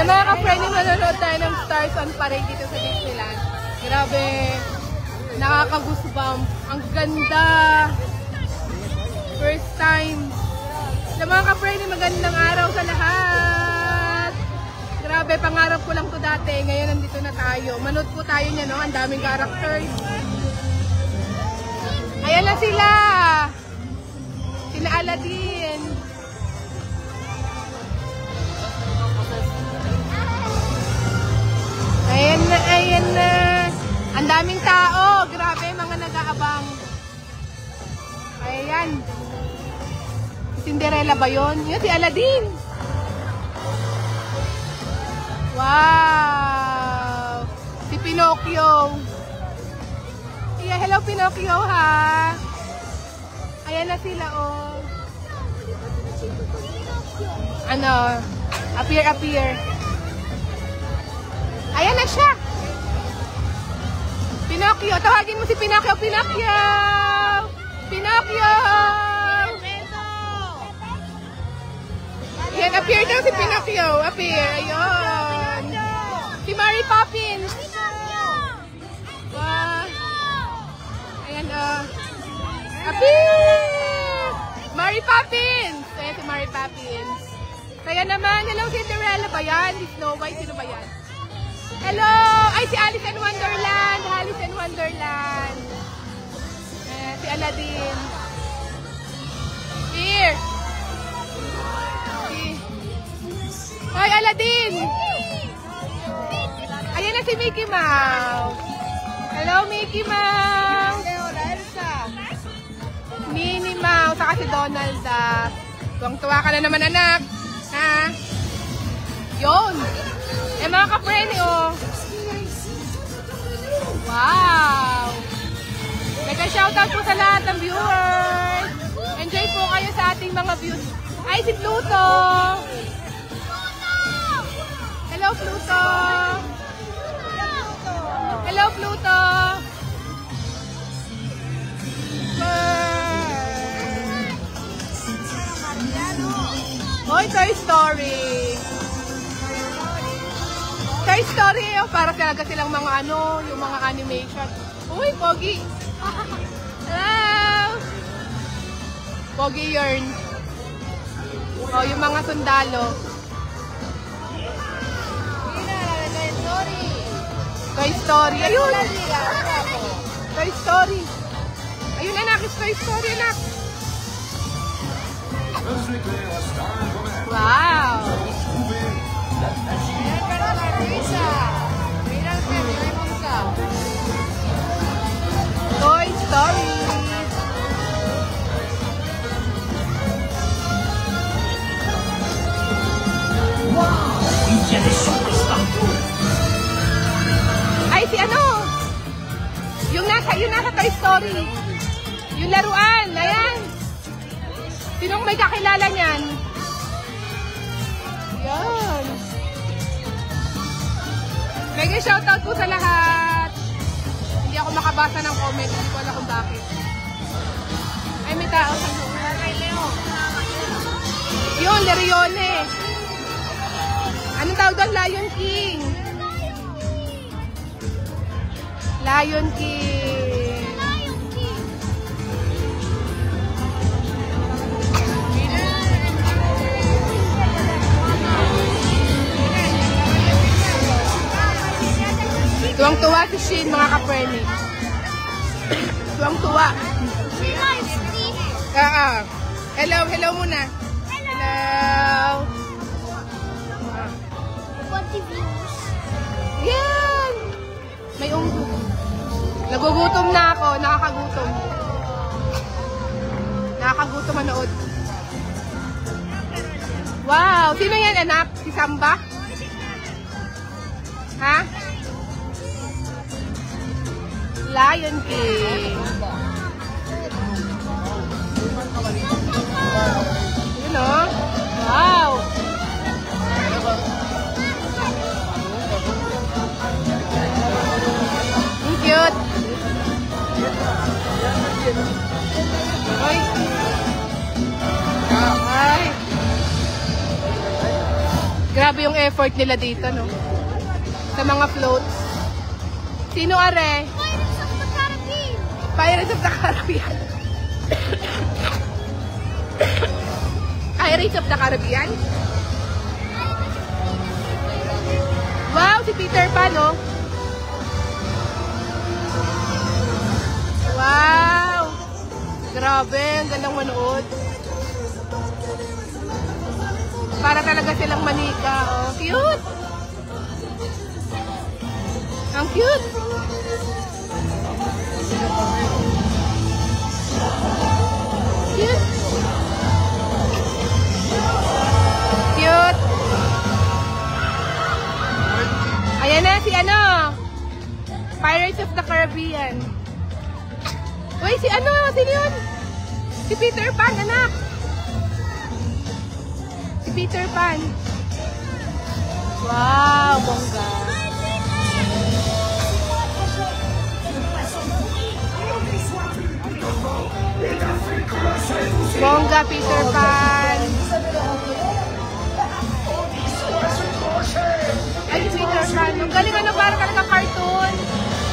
Yung mga ka-friend, manonood tayo ng Stars on Parade dito sa Disneyland. Grabe, nakaka-goosebump. Ang ganda. First time. Yung mga ka-friend, magandang araw sa lahat. Grabe, pangarap ko lang to dati. Ngayon nandito na tayo. Manood po tayo niya, no? Ang daming characters. Ayan na sila. Sila Aladdin. Ayan na, ayan na. Ang daming tao. Grabe, mga nag-aabang. Ayan. Cinderella ba yun? Yun, si Aladdin. Wow. Si Pinocchio. Yeah, hello Pinocchio, ha. Ayan na sila, oh. Ano? Appear. Ayan na siya. Pinocchio. Tawagin mo si Pinocchio. Pinocchio! Pinocchio! Ayan, appear daw si Pinocchio. Appear. Ayun. Si Mary Poppins. Wow. Ayan, appear! Mary Poppins. Ayan si Mary Poppins. Kaya naman, hello Cinderella ba yan? Si Snow White, sino ba yan? Hello! Ay, si Alice in Wonderland! Alice in Wonderland! Si Aladdin. Here! Hi, Aladdin! Ayan na si Mickey Mouse! Hello, Mickey Mouse! Minnie Mouse! Saka si Donald Duck. Tuwang-tuwa ka na naman, anak! Ha? Yun! Eh, mga ka-friend, oh! Wow! Nagka-shoutout po sa lahat ng viewers! Enjoy po kayo sa ating mga views. Ay, si Pluto! Hello, Pluto! Hello, Pluto! Hoy, Toy Story! Toy Story, oh, para talaga silang mga ano, yung mga animation. Uy, Pogi! Hello! Pogi Yarn. Oh, yung mga sundalo. Toy Story. Ayun! Toy Story. Ayun, anak. It's Toy Story, anak. Wow! Toy Story. Wow! Il y a des surprises partout. Ay, si ano? Yung nasa Toy Story. Yung laruan. Ayan. Sinong may kakilala niyan? Yan. Mega shoutout po sa lahat. Hindi ako makabasa ng comment. Hindi ko alam kung bakit. Ay, may tao sa loob. Yun, Lerione. Anong tawag doon? Lion King. Lion King. Tuwang-tuwa si Shin, mga ka-friendly. Tuwang-tuwa. Hello, hello muna. Hello. Yan. May unggo. Nagugutom na ako, nakakagutom. Nakakagutom manood. Wow, sino yan, anak? Si Samba? Ha? Lion King. Yun o. Wow. Ang cute. Ay. Ay. Grabe yung effort nila dito, no? Sa mga floats. Sino are? Pirates of the Caribbean. Pirates of the Caribbean? Wow, si Peter Pan, no? Wow! Grabe, ang gandang manood. Para talaga silang manika, oh. Cute! Ang cute! Cute! Cute! Ayan na si ano? Pirates of the Caribbean. Uy, si ano? Sino yun? Si Peter Pan, anak! Si Peter Pan. Wow, bongga. Bongga, Peter Pan. Ay, si Peter Pan. Ang galing ano, parang talaga cartoon.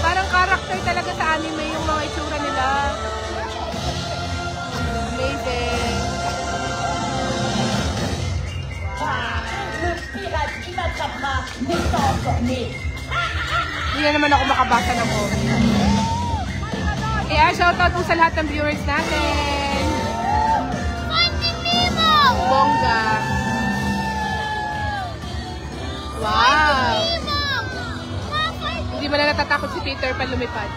Parang character talaga sa anime yung mga itsura nila. Amazing. Hindi na naman ako makabasa ng comment. Kaya shoutout po sa lahat ng viewers natin. Bongga. Wow. Hindi mo na natatakot si Peter Pan lumipad.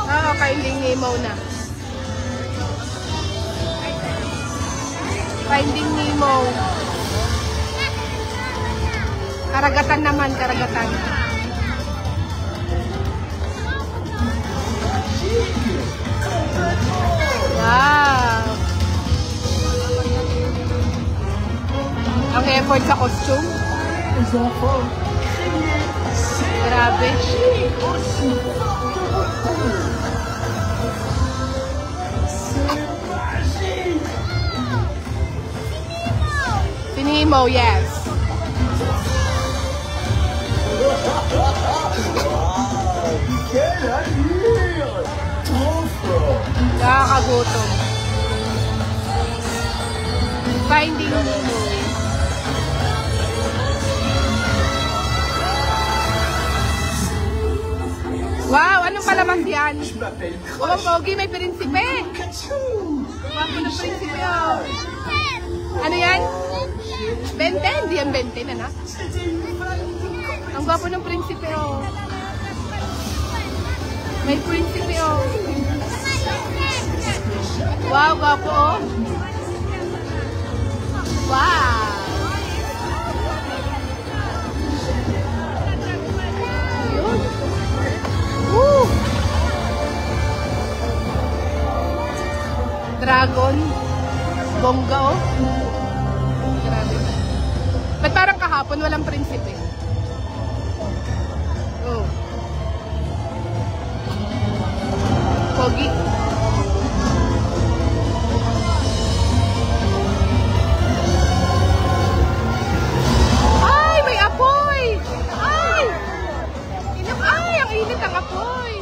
Oo, Finding Nemo na. Finding Nemo. Karagatan naman, karagatan. Wow. Ang effort sa costume. Grabe. Si Nemo, yes. Nakakagutom. Finding Nemo. Wow, anong palabas yan? Ang pogi, may prinsipe. Wapo ng prinsipe, oh. Ano yan? Benten? Di yan Benten, anak. Ang gwapo ng prinsipe, oh. May prinsipe, oh. Wow, gwapo, oh. Wow. Yun. Woo! Dragon. Bongga, oh. Grabe. Ba't parang kahapon walang prinsipe? Oh. Pogi. Ay, may apoy! Ay! Ay, ang init ang apoy!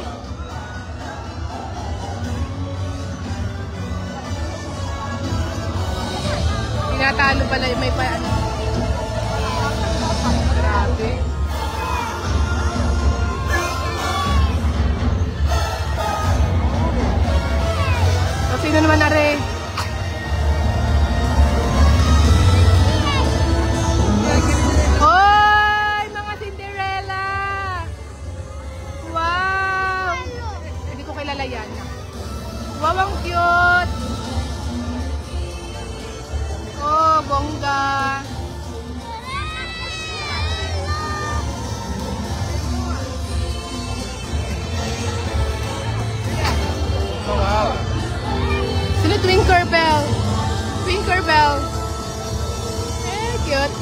Tinatalo pala yung may pa ano. Grabe. O, sino naman na rin? Hoy! Mga Cinderella! Wow! Hindi ko kilala yan. Wow, ang cute! Oh, bongga! Sino Tinkerbell? Tinkerbell. Cute.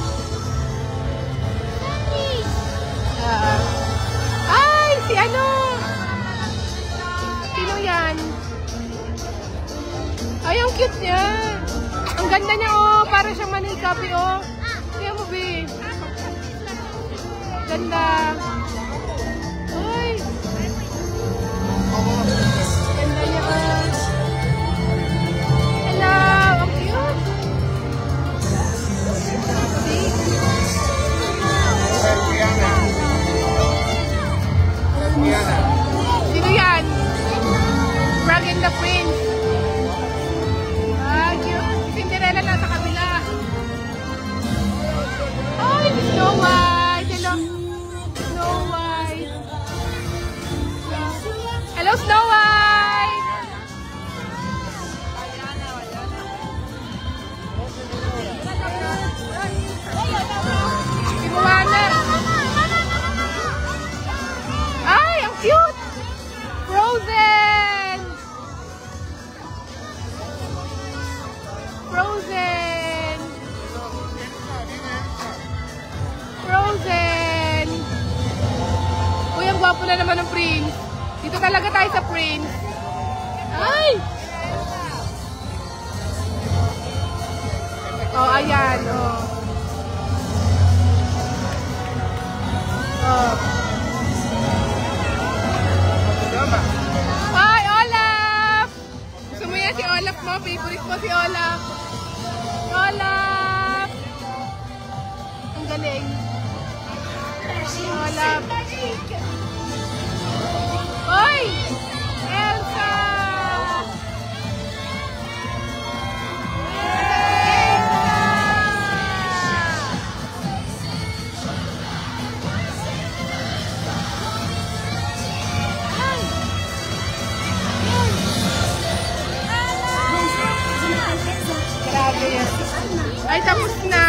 Ay, si ano? Sino yan? Ay, ang cute niya. Ang ganda niya, oh. Para siyang manika Ganda. Uy. Ganda niya. Hello. Ang cute. Sino yan? Frog and the Prince. Ah, cute. Cinderella nasa kabila. Ay, Snow White. Hello. Snow White. Hello, Snow White. Si Moana. Ay, ang cute. Frozen. Frozen. Frozen. Uy, ang gwapo na naman ng Prince. Dito talaga tayo sa Prince. Ay! Oh, ayan. Oh. Oh. Ay, Olaf! Gusto mo yan si Olaf mo? Favorite mo si Olaf. Olaf! Ang galing. Olaf. Oy! Elsa! Grabe yan. Ay, tapos na.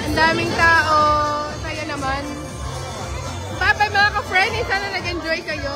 Ang daming tao. Saya naman. Bye-bye mga ka-friend. Sana nag-enjoy kayo.